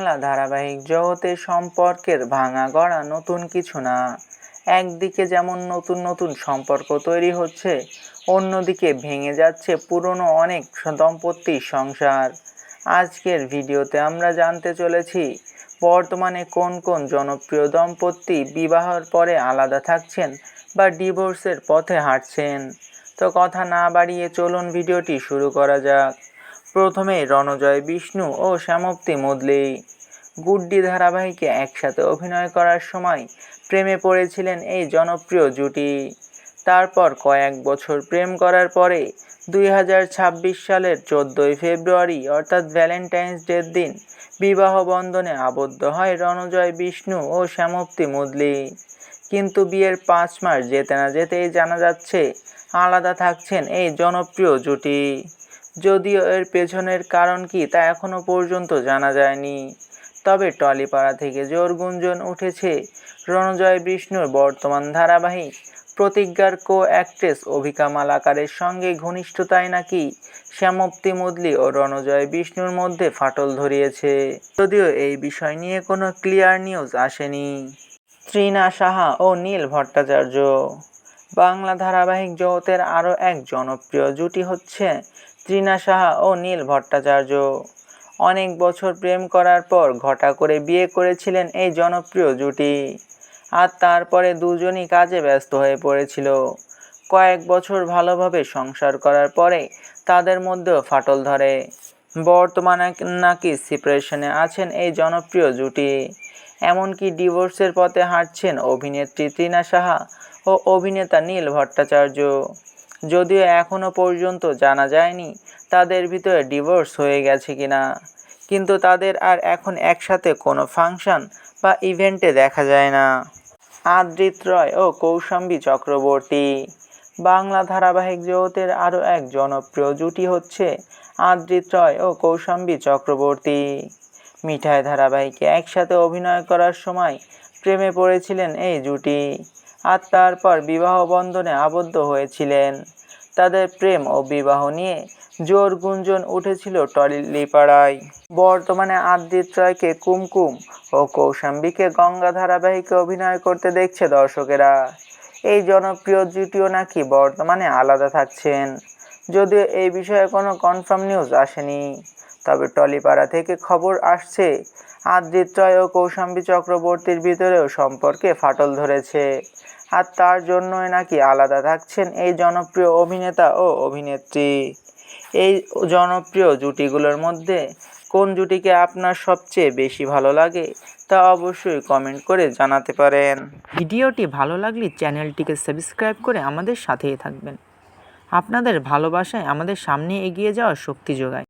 বাংলা ধারাবাহিক জগতে সম্পর্কের ভাঙা গড়া নতুন কিছু না। একদিকে যেমন নতুন নতুন সম্পর্ক তৈরি হচ্ছে, অন্যদিকে ভেঙে যাচ্ছে পুরনো অনেক দম্পতির সংসার। আজকের ভিডিওতে আমরা জানতে চলেছি বর্তমানে কোন কোন জনপ্রিয় দম্পতি বিবাহের পরে আলাদা থাকছেন বা ডিভোর্সের পথে হাঁটছেন। তো কথা না বাড়িয়ে চলুন ভিডিওটি শুরু করা যাক। প্রথমে রণজয় বিষ্ণু ও শ্যামপ্তি মুদলি। গুড্ডি ধারাবাহিকে একসাথে অভিনয় করার সময় প্রেমে পড়েছিলেন এই জনপ্রিয় জুটি। তারপর কয়েক বছর প্রেম করার পরে 2026 সালের 14 ফেব্রুয়ারি অর্থাৎ ভ্যালেন্টাইন্স ডের দিন বিবাহ বন্ধনে আবদ্ধ হয় রণজয় বিষ্ণু ও শ্যামপ্তি মুদলি। কিন্তু বিয়ের 5 মাস যেতে না যেতেই জানা যাচ্ছে আলাদা থাকছেন এই জনপ্রিয় জুটি। যদিও এর পেছনের কারণ কি তা এখনো পর্যন্ত জানা যায়নি। তবে টলিপাড়া থেকে জোর গুঞ্জন উঠেছে রণজয় বিষ্ণুর বর্তমান ধারাবাহিক প্রতিজ্ঞার কো-অ্যাক্ট্রেস অভিকা মালাকারের সঙ্গে ঘনিষ্ঠতায় নাকি শ্যামপ্তি মুদলি ও রণজয় বিষ্ণুর মধ্যে ফাটল ধরিয়েছে। যদিও এই বিষয় নিয়ে কোনো ক্লিয়ার নিউজ আসেনি। তৃণা সাহা ও নীল ভট্টাচার্য। বাংলা ধারাবাহিক জগতের আরও এক জনপ্রিয় জুটি হচ্ছে তৃণা সাহা ও নীল ভট্টাচার্য। অনেক বছর প্রেম করার পর ঘটা করে বিয়ে করেছিলেন এই জনপ্রিয় জুটি। আর তারপরে দুজনই কাজে ব্যস্ত হয়ে পড়েছিল। কয়েক বছর ভালোভাবে সংসার করার পরে তাদের মধ্যেও ফাটল ধরে। বর্তমানে নাকি সেপারেশনে আছেন এই জনপ্রিয় জুটি। এমনকি ডিভোর্সের পথে হাঁটছেন অভিনেত্রী তৃণা সাহা ও অভিনেতা নীল ভট্টাচার্য। যদিও এখনও পর্যন্ত জানা যায়নি তাদের ভিতরে ডিভোর্স হয়ে গেছে কিনা, কিন্তু তাদের আর এখন একসাথে কোনো ফাংশন বা ইভেন্টে দেখা যায় না। আদ্রিত রয় ও কৌশাম্বী চক্রবর্তী। বাংলা ধারাবাহিক জগতের আরও এক জনপ্রিয় জুটি হচ্ছে আদ্রিত রয় ও কৌশাম্বী চক্রবর্তী। মিঠাই ধারাবাহিকে একসাথে অভিনয় করার সময় প্রেমে পড়েছিলেন এই জুটি। আর তারপর বিবাহ বন্ধনে আবদ্ধ হয়েছিলেন। তাদের প্রেম ও বিবাহ নিয়ে জোর গুঞ্জন উঠেছিল টলিপাড়ায়। বর্তমানে আদ্রিত রয়কে কুমকুম ও কৌশাম্বীকে গঙ্গা ধারাবাহিকে অভিনয় করতে দেখছে দর্শকেরা। এই জনপ্রিয় জুটিও নাকি বর্তমানে আলাদা থাকছেন। যদিও এই বিষয়ে কোনো কনফার্ম নিউজ আসেনি, তবে টলিপাড়া থেকে খবর আসছে আদ্রিত রয় ও কৌশাম্বী চক্রবর্তীর ভিতরেও সম্পর্কে ফাটল ধরেছে। আর তার জন্যই নাকি আলাদা থাকছেন এই জনপ্রিয় অভিনেতা ও অভিনেত্রী। এই জনপ্রিয় জুটিগুলোর মধ্যে কোন জুটিকে আপনার সবচেয়ে বেশি ভালো লাগে তা অবশ্যই কমেন্ট করে জানাতে পারেন। ভিডিওটি ভালো লাগলে চ্যানেলটিকে সাবস্ক্রাইব করে আমাদের সাথেই থাকবেন। আপনাদের ভালোবাসায় আমাদের সামনে এগিয়ে যাওয়ার শক্তি যোগায়।